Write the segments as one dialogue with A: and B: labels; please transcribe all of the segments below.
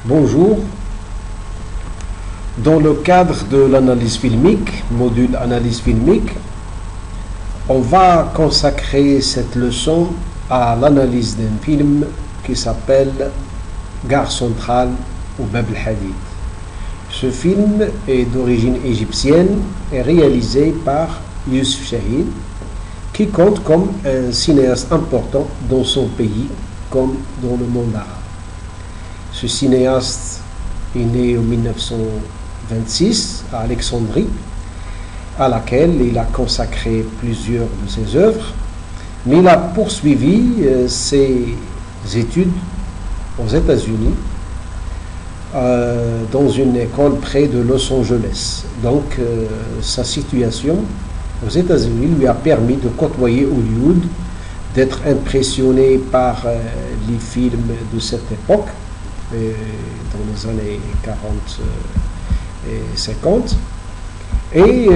A: Bonjour. Dans le cadre de l'analyse filmique, module analyse filmique, on va consacrer cette leçon à l'analyse d'un film qui s'appelle Gare centrale ou Bab el-Hadid. Ce film est d'origine égyptienne et réalisé par Youssef Chahine, qui compte comme un cinéaste important dans son pays comme dans le monde arabe. Ce cinéaste est né en 1926 à Alexandrie, à laquelle il a consacré plusieurs de ses œuvres, mais il a poursuivi ses études aux États-Unis, dans une école près de Los Angeles. Donc sa situation aux États-Unis lui a permis de côtoyer Hollywood, d'être impressionné par les films de cette époque, dans les années 40 et 50, et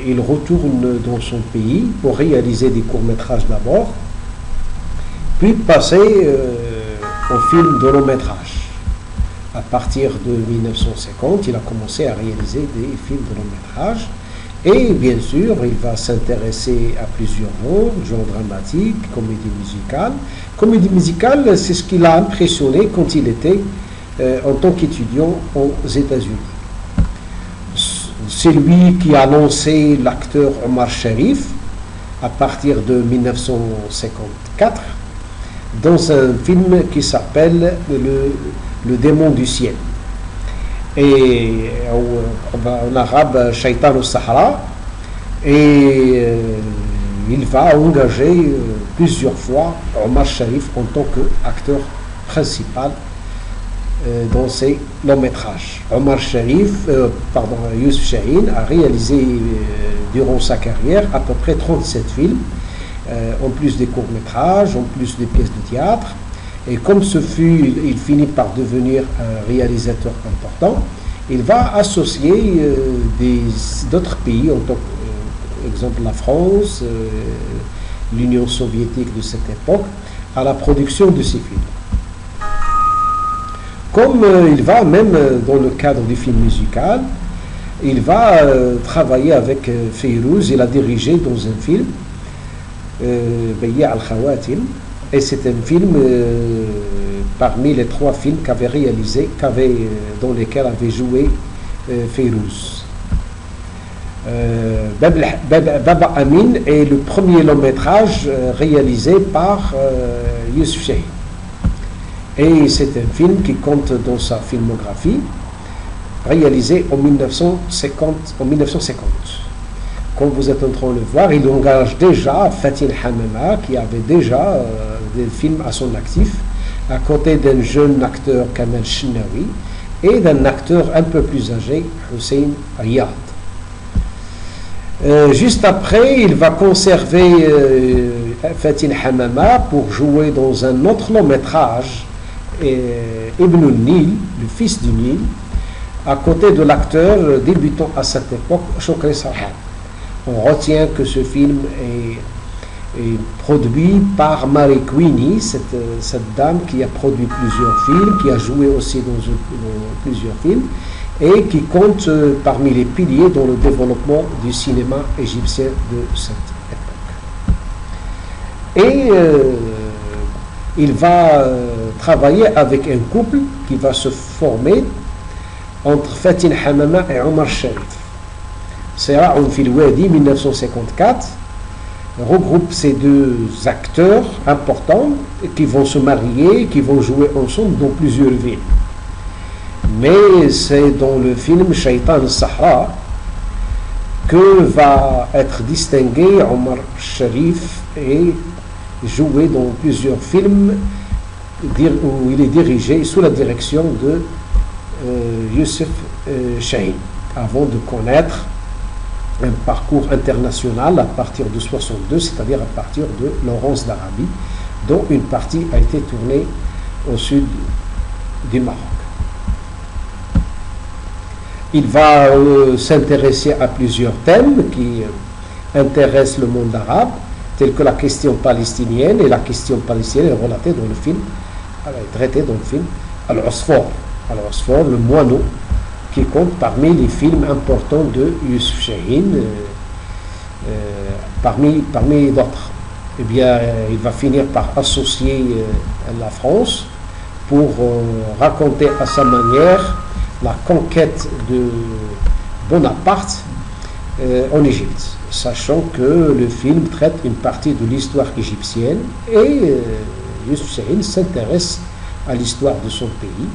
A: il retourne dans son pays pour réaliser des courts-métrages d'abord, puis passer au film de long-métrage. À partir de 1950, il a commencé à réaliser des films de long-métrage, et bien sûr, il va s'intéresser à plusieurs genres dramatiques, comédie musicale. Comédie musicale, c'est ce qui l'a impressionné quand il était en tant qu'étudiant aux États-Unis. C'est lui qui a lancé l'acteur Omar Sharif à partir de 1954 dans un film qui s'appelle Le démon du ciel. Et en arabe Shaitan al-Sahara, et il va engager plusieurs fois Omar Sharif en tant qu'acteur principal dans ses longs métrages. Youssef Chahine a réalisé durant sa carrière à peu près 37 films, en plus des courts métrages, en plus des pièces de théâtre. Et comme il finit par devenir un réalisateur important, il va associer d'autres pays, en tant qu'exemple la France, l'Union soviétique de cette époque, à la production de ces films. Comme il va, même dans le cadre du film musical, il va travailler avec Fayrouz. Il a dirigé dans un film, Bayya al-Khawatim, et c'est un film parmi les 3 films qu'avait réalisé, dans lesquels avait joué Fayrouz. Baba Amin est le premier long métrage réalisé par Youssef Chahine. Et c'est un film qui compte dans sa filmographie, réalisé en 1950. Comme vous êtes en train de le voir, il engage déjà Fatin Hamama, qui avait déjà des films à son actif, à côté d'un jeune acteur Kamal Chnaoui et d'un acteur un peu plus âgé, Hussein Riyad. Juste après, il va conserver Fatin Hamama pour jouer dans un autre long métrage, Ibn al-Nil, le fils du Nil, à côté de l'acteur débutant à cette époque, Shokri Sarhan. On retient que ce film est produit par Mary Queenie, cette dame qui a produit plusieurs films, qui a joué aussi dans plusieurs films, et qui compte parmi les piliers dans le développement du cinéma égyptien de cette époque. Et il va travailler avec un couple qui va se former entre Fatin Hamama et Omar Sharif. Sira'un fil Wadi 1954 regroupe ces 2 acteurs importants qui vont se marier, qui vont jouer ensemble dans plusieurs villes. Mais c'est dans le film Shaitan al-Sahara que va être distingué Omar Sharif et jouer dans plusieurs films où il est dirigé sous la direction de Youssef Chahine, avant de connaître un parcours international à partir de 62, c'est-à-dire à partir de Laurence d'Arabie, dont une partie a été tournée au sud du Maroc. Il va s'intéresser à plusieurs thèmes qui intéressent le monde arabe, tels que la question palestinienne, et la question palestinienne est relatée dans le film, traitée dans le film Al-Usfar, Al-Bosphore, le moineau, qui compte parmi les films importants de Yousuf Chahine, parmi d'autres. Eh bien, il va finir par associer la France pour raconter à sa manière la conquête de Bonaparte en Égypte, sachant que le film traite une partie de l'histoire égyptienne et Yousuf Chahine s'intéresse à l'histoire de son pays,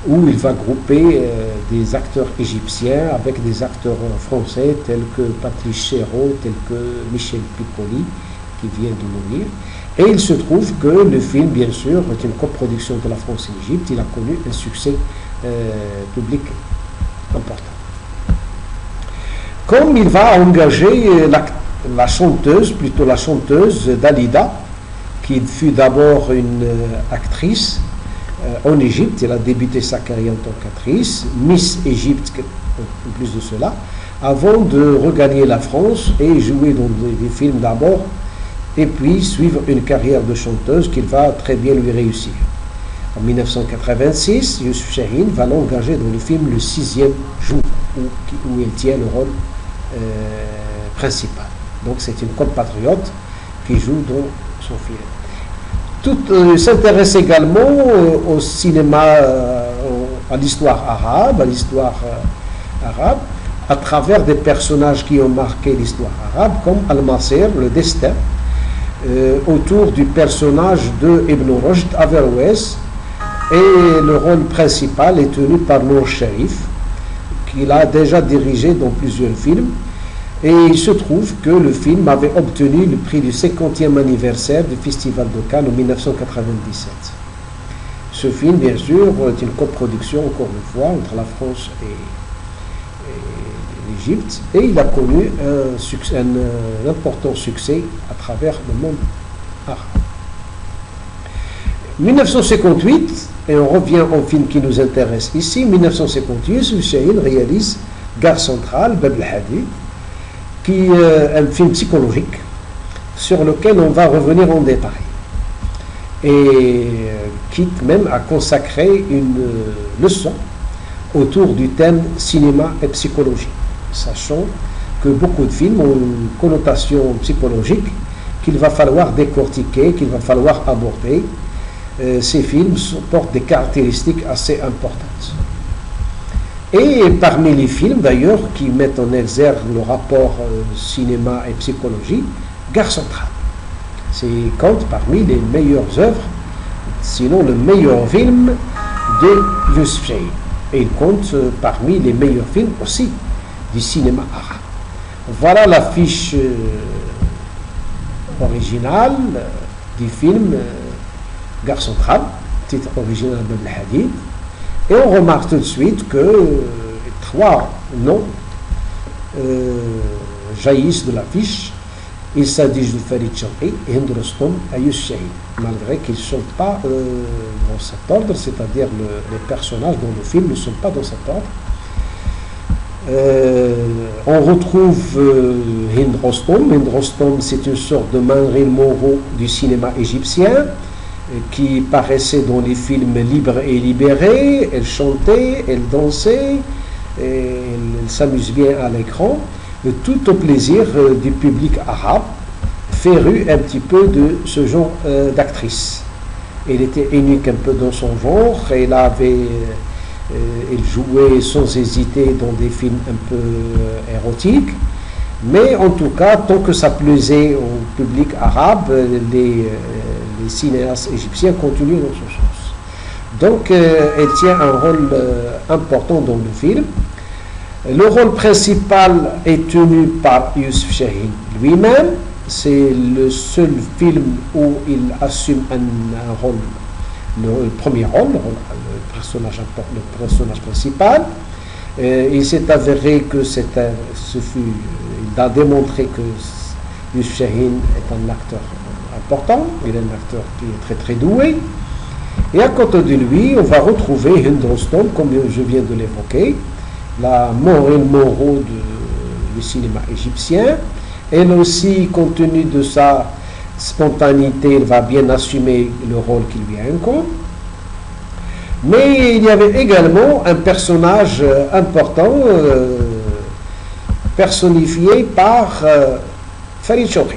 A: où il va grouper des acteurs égyptiens avec des acteurs français tels que Patrice Chéreau, tels que Michel Piccoli, qui vient de mourir. Et il se trouve que le film, bien sûr, est une coproduction de la France et l'Égypte. Il a connu un succès public important. Comme il va engager la chanteuse Dalida, qui fut d'abord une actrice en Égypte. Elle a débuté sa carrière en tant qu'actrice, Miss Égypte en plus de cela, avant de regagner la France et jouer dans des films d'abord, et puis suivre une carrière de chanteuse qui va très bien lui réussir. En 1986, Yousuf Chahine va l'engager dans le film Le Sixième Jour, où elle tient le rôle principal. Donc c'est une compatriote qui joue dans son film. S'intéresse également au cinéma, à l'histoire arabe, à travers des personnages qui ont marqué l'histoire arabe, comme Al-Masir, le destin, autour du personnage de Ibn Rushd Averroès, et le rôle principal est tenu par Nour Sharif, qu'il a déjà dirigé dans plusieurs films. Et il se trouve que le film avait obtenu le prix du 50e anniversaire du Festival de Cannes en 1997. Ce film, bien sûr, est une coproduction, encore une fois, entre la France et l'Égypte, et il a connu un important succès à travers le monde arabe. 1958, et on revient au film qui nous intéresse ici, 1958, Yousuf Chahine réalise Gare Centrale, Bab el-Hadid, qui est un film psychologique sur lequel on va revenir en détail, et quitte même à consacrer une leçon autour du thème cinéma et psychologie, sachant que beaucoup de films ont une connotation psychologique qu'il va falloir décortiquer, qu'il va falloir aborder. Ces films portent des caractéristiques assez importantes. Et parmi les films d'ailleurs qui mettent en exergue le rapport cinéma et psychologie, Gare Centrale. C'est compte parmi les meilleures œuvres, sinon le meilleur film de Yousuf Chahine. Et il compte parmi les meilleurs films aussi du cinéma arabe. Voilà l'affiche originale du film Gare Centrale, titre original de Bab el-Hadid. Et on remarque tout de suite que trois noms jaillissent de l'affiche. Il s'agit de Farid Chawqi et Hind Rostom et Yousuf Chahine, malgré qu'ils ne sont pas dans cet ordre, c'est-à-dire les personnages dans le film ne sont pas dans cet ordre. On retrouve Hind Rostom. Hind Rostom, c'est une sorte de Marilyn Monroe du cinéma égyptien, qui paraissait dans les films Libre et Libéré. Elle chantait, elle dansait, elle s'amuse bien à l'écran, tout au plaisir du public arabe, féru un petit peu de ce genre d'actrice. Elle était unique un peu dans son genre, elle jouait sans hésiter dans des films un peu érotiques, mais en tout cas, tant que ça plaisait au public arabe, les cinéastes égyptiens continuent dans ce sens. Donc, elle tient un rôle important dans le film. Le rôle principal est tenu par Yousuf Chahine lui-même. C'est le seul film où il assume un rôle, le premier rôle, le personnage principal. Il s'est avéré que il a démontré que Yousuf Chahine est un acteur important, il est un acteur qui est très très doué. Et à côté de lui, on va retrouver Hind Rostom, comme je viens de l'évoquer, la Marilyn Monroe du cinéma égyptien. Elle aussi, compte tenu de sa spontanéité, elle va bien assumer le rôle qui lui incombe. Mais il y avait également un personnage important, personnifié par Farid Chowkhi.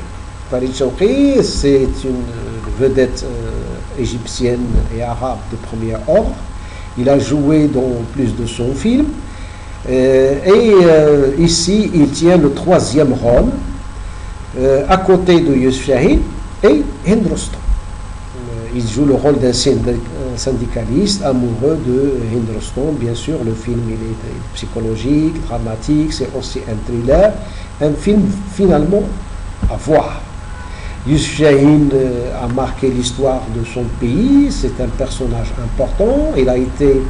A: Farid Chowkhi, c'est une vedette égyptienne et arabe de premier ordre. Il a joué dans plus de 100 films. Ici, il tient le 3e rôle, à côté de Youssef Chahine et Hind Rostam. Il joue le rôle d'un syndicaliste amoureux de Hind Rostam. Bien sûr, le film il est psychologique, dramatique, c'est aussi un thriller. Un film finalement à voir. Youssef Chahine a marqué l'histoire de son pays, c'est un personnage important. Il a été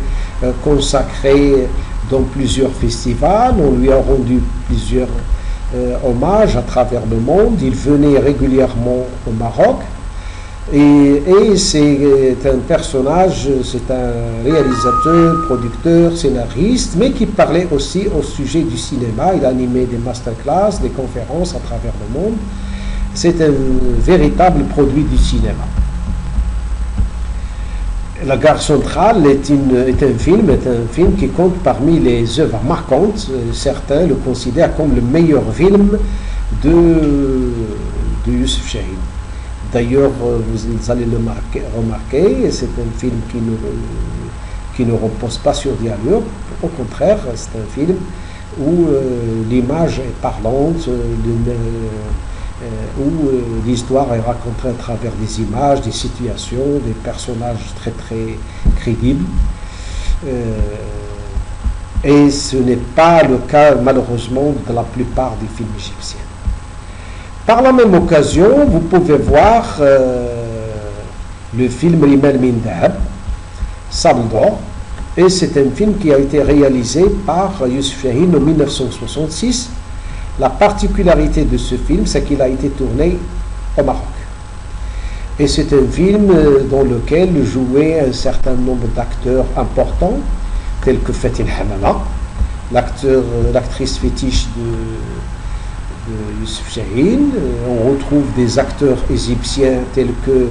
A: consacré dans plusieurs festivals, on lui a rendu plusieurs hommages à travers le monde. Il venait régulièrement au Maroc. Et c'est un personnage, c'est un réalisateur, producteur, scénariste, mais qui parlait aussi au sujet du cinéma. Il animait des masterclass, des conférences à travers le monde. C'est un véritable produit du cinéma. La Gare centrale est un film qui compte parmi les œuvres marquantes. Certains le considèrent comme le meilleur film de Youssef Chahine. D'ailleurs, vous allez le remarquer, c'est un film qui ne repose pas sur des allures. Au contraire, c'est un film où l'image est parlante, où l'histoire est racontée à travers des images, des situations, des personnages très très crédibles. Et ce n'est pas le cas malheureusement de la plupart des films égyptiens. Par la même occasion, vous pouvez voir le film Rimel Min Dhahab, Sable d'or, et c'est un film qui a été réalisé par Youssef Chahine en 1966. La particularité de ce film, c'est qu'il a été tourné au Maroc. Et c'est un film dans lequel jouaient un certain nombre d'acteurs importants, tels que Fatin Hamama, l'actrice fétiche de Youssef Chahine. On retrouve des acteurs égyptiens tels que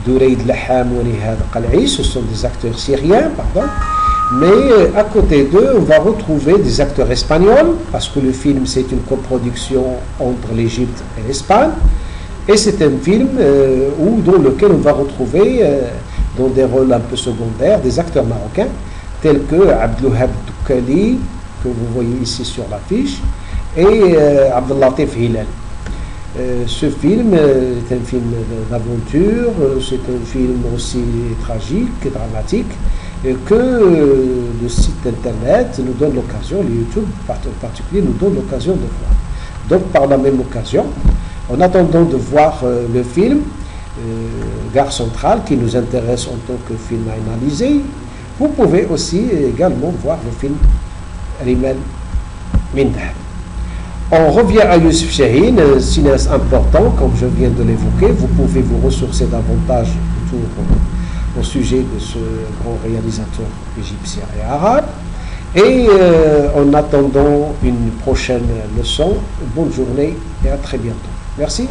A: Doureid Laham ou Nihad Qal'i, ce sont des acteurs syriens, pardon. Mais à côté d'eux, on va retrouver des acteurs espagnols, parce que le film c'est une coproduction entre l'Égypte et l'Espagne. Et c'est un film dans lequel on va retrouver, dans des rôles un peu secondaires, des acteurs marocains, tels que Abdelouhab Doukali, que vous voyez ici sur l'affiche, et Abdellatif Hilal. Ce film est un film d'aventure, c'est un film aussi tragique et dramatique, et que le site internet nous donne l'occasion, le YouTube en particulier nous donne l'occasion de voir. Donc par la même occasion, en attendant de voir le film Gare centrale qui nous intéresse en tant que film à analyser, vous pouvez aussi également voir le film Rimel Min Dhahab. On revient à Youssef Chahine, un cinéaste important, comme je viens de l'évoquer. Vous pouvez vous ressourcer davantage au sujet de ce grand réalisateur égyptien et arabe. Et en attendant une prochaine leçon, bonne journée et à très bientôt. Merci.